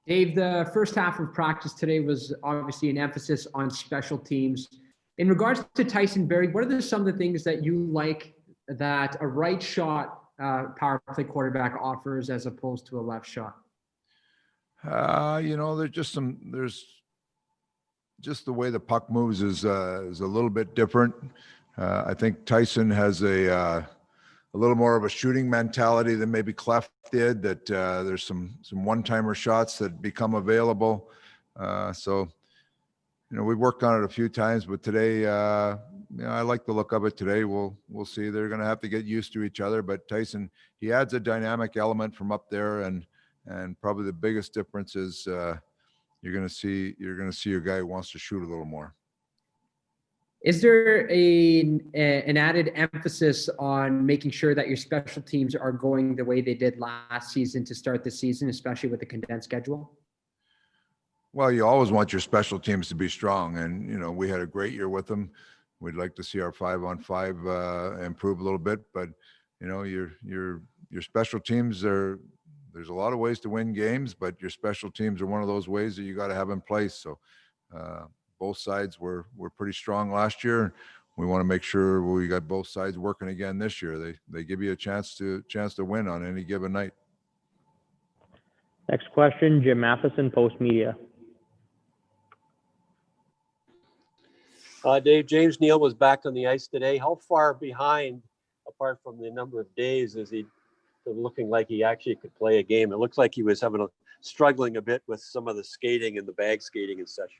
Dave, the first half of practice today was obviously an emphasis on special teams. In regards to Tyson Berry, what are some of the things that you like that a right shot power play quarterback offers as opposed to a left shot? There's just the way the puck moves is a little bit different. I think Tyson has a little more of a shooting mentality than maybe Clef did. That there's some one-timer shots that become available. We've worked on it a few times, but today, I like the look of it today. We'll see. They're going to have to get used to each other, but Tyson, he adds a dynamic element from up there, and probably the biggest difference is you're going to see a guy who wants to shoot a little more. Is there an added emphasis on making sure that your special teams are going the way they did last season to start the season, especially with the condensed schedule? Well, you always want your special teams to be strong, and we had a great year with them. We'd like to see our 5-on-5 improve a little bit, but your special teams there's a lot of ways to win games, but your special teams are one of those ways that you got to have in place. So both sides were pretty strong last year. We want to make sure we got both sides working again this year. They give you a chance to win on any given night. Next question, Jim Matheson, Post Media. Dave, James Neal was back on the ice today. How far behind, apart from the number of days, is he looking like he actually could play a game? It looks like he was struggling a bit with some of the skating and the bag skating and such.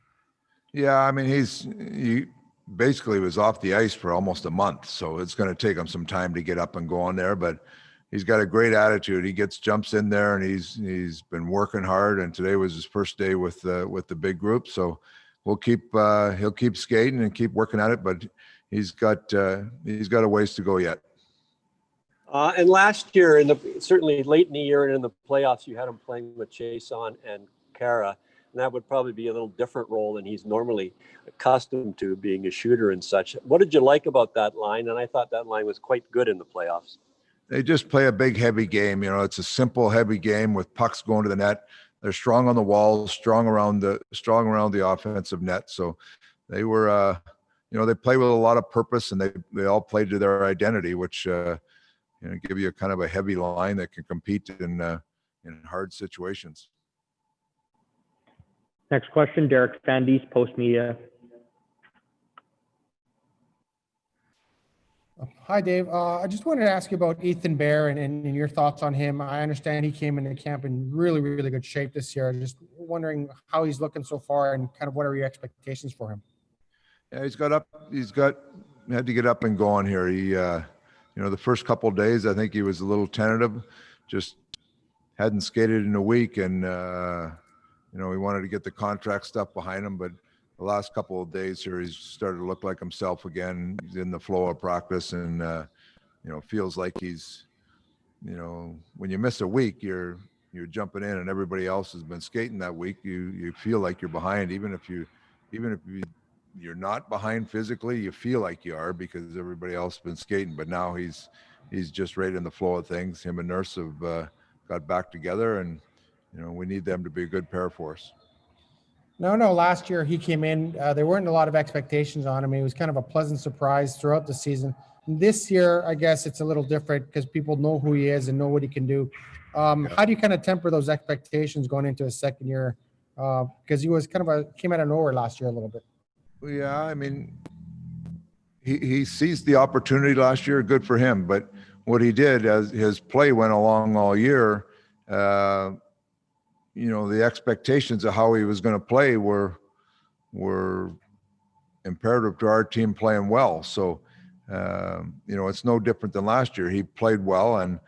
Yeah, I mean, he basically was off the ice for almost a month, so it's going to take him some time to get up and go on there. But he's got a great attitude. He jumps in there, and he's been working hard. And today was his first day with the big group, so he'll keep skating and keep working at it. But he's got a ways to go yet. And last year, certainly late in the year and in the playoffs, you had him playing with Jason and Kara. And that would probably be a little different role than he's normally accustomed to, being a shooter and such. What did you like about that line? And I thought that line was quite good in the playoffs. They just play a big, heavy game. It's a simple, heavy game with pucks going to the net. They're strong on the walls, strong around the offensive net. So they were, they play with a lot of purpose, and they all play to their identity, which give you a kind of a heavy line that can compete in hard situations. Next question, Derek Fandies, Post Media. Hi, Dave. I just wanted to ask you about Ethan Bear and your thoughts on him. I understand he came into camp in really, really good shape this year. Just wondering how he's looking so far and kind of what are your expectations for him? Yeah, had to get up and going here. He, the first couple of days, I think he was a little tentative, just hadn't skated in a week, and he wanted to get the contract stuff behind him. But the last couple of days here, he's started to look like himself again. He's in the flow of practice, and feels like he's, when you miss a week, you're jumping in, and everybody else has been skating that week. You feel like you're behind, even if you're not behind physically, you feel like you are because everybody else has been skating. But now he's just right in the flow of things. Him and Nurse have got back together, and we need them to be a good pair for us. No. Last year he came in. There weren't a lot of expectations on him. He was kind of a pleasant surprise throughout the season. This year, I guess it's a little different because people know who he is and know what he can do. How do you kind of temper those expectations going into his second year? Because he was kind of came out of nowhere last year a little bit. Yeah, I mean, he seized the opportunity last year. Good for him. But what he did as his play went along all year, the expectations of how he was going to play were imperative to our team playing well. So, it's no different than last year. He played well, and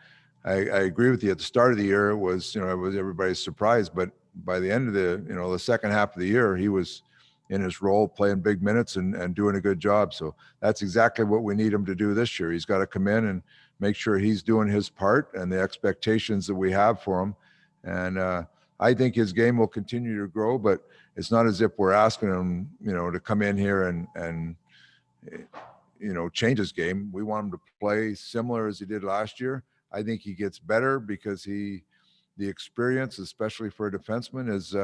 I agree with you. At the start of the year, it was everybody's surprise. But by the end of the second half of the year, he was in his role, playing big minutes and doing a good job. So that's exactly what we need him to do this year. He's got to come in and make sure he's doing his part and the expectations that we have for him. And I think his game will continue to grow, but it's not as if we're asking him, to come in here and change his game. We want him to play similar as he did last year. I think he gets better because he the experience, especially for a defenseman, is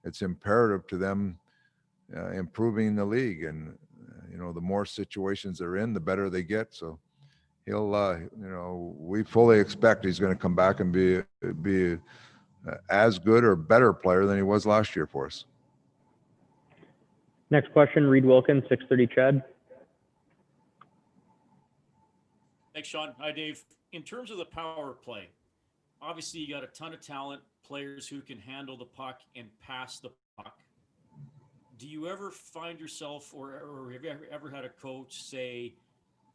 it's imperative to them improving the league. And the more situations they're in, the better they get. So he'll, we fully expect he's going to come back and be as good or better player than he was last year for us. Next question, Reed Wilkins, 630 Chad. Thanks, Sean. Hi, Dave. In terms of the power play, obviously you got a ton of talent, players who can handle the puck and pass the puck. Do you ever find yourself, or have you ever had a coach say,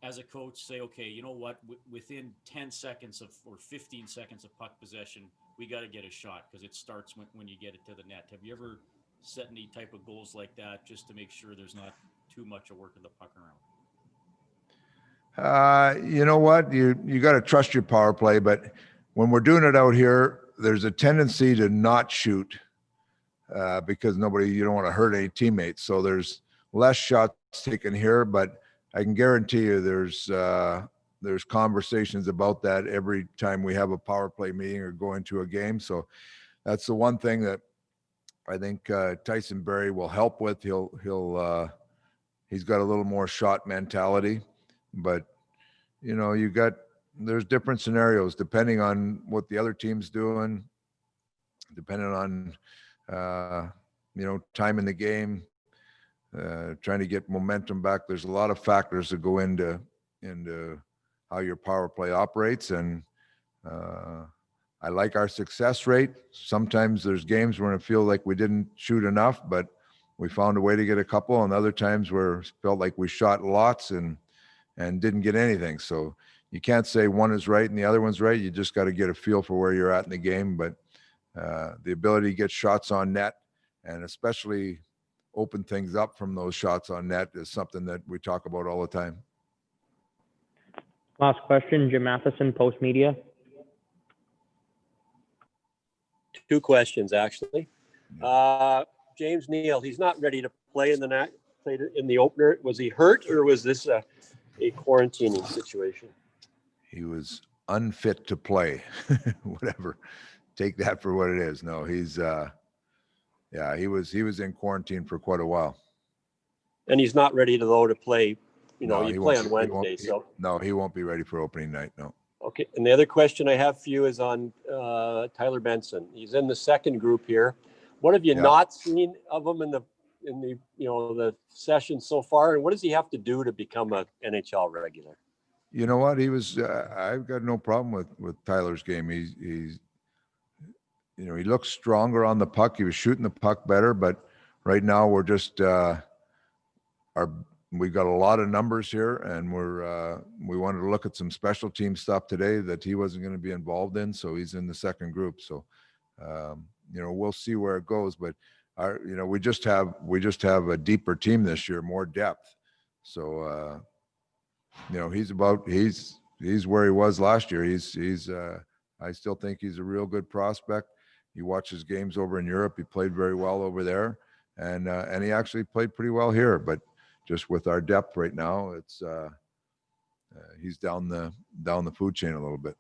okay, you know what, within 10 seconds or 15 seconds of puck possession, we got to get a shot because it starts when you get it to the net. Have you ever set any type of goals like that just to make sure there's not too much of working the puck around? You know what? You got to trust your power play, but when we're doing it out here, there's a tendency to not shoot because you don't want to hurt any teammates. So there's less shots taken here, but I can guarantee you there's conversations about that every time we have a power play meeting or go into a game. So that's the one thing that I think Tyson Barrie will help with. He's got a little more shot mentality. But there's different scenarios depending on what the other team's doing, depending on time in the game, trying to get momentum back. There's a lot of factors that go into how your power play operates, and I like our success rate. Sometimes there's games where it feels like we didn't shoot enough, but we found a way to get a couple, and other times where it felt like we shot lots and didn't get anything. So you can't say one is right and the other one's right. You just got to get a feel for where you're at in the game. But the ability to get shots on net and especially open things up from those shots on net is something that we talk about all the time. Last question, Jim Matheson, Post Media. Two questions, actually. James Neal, he's not ready to play in the opener. Was he hurt, or was this a quarantining situation? He was unfit to play. Whatever, take that for what it is. No, he's he was in quarantine for quite a while, and he's not ready to play. You play on Wednesday, so no, he won't be ready for opening night. No. Okay, and the other question I have for you is on Tyler Benson. He's in the second group here. What have you not seen of him in the session so far, and what does he have to do to become an NHL regular? You know what? He was. I've got no problem with Tyler's game. He's he looks stronger on the puck. He was shooting the puck better, but right now we're just we've got a lot of numbers here, and we wanted to look at some special team stuff today that he wasn't going to be involved in, so he's in the second group. So we'll see where it goes, but we just have a deeper team this year, more depth. So he's where he was last year. I still think he's a real good prospect. You watch his games over in Europe, he played very well over there, and he actually played pretty well here, but just with our depth right now, it's he's down the food chain a little bit.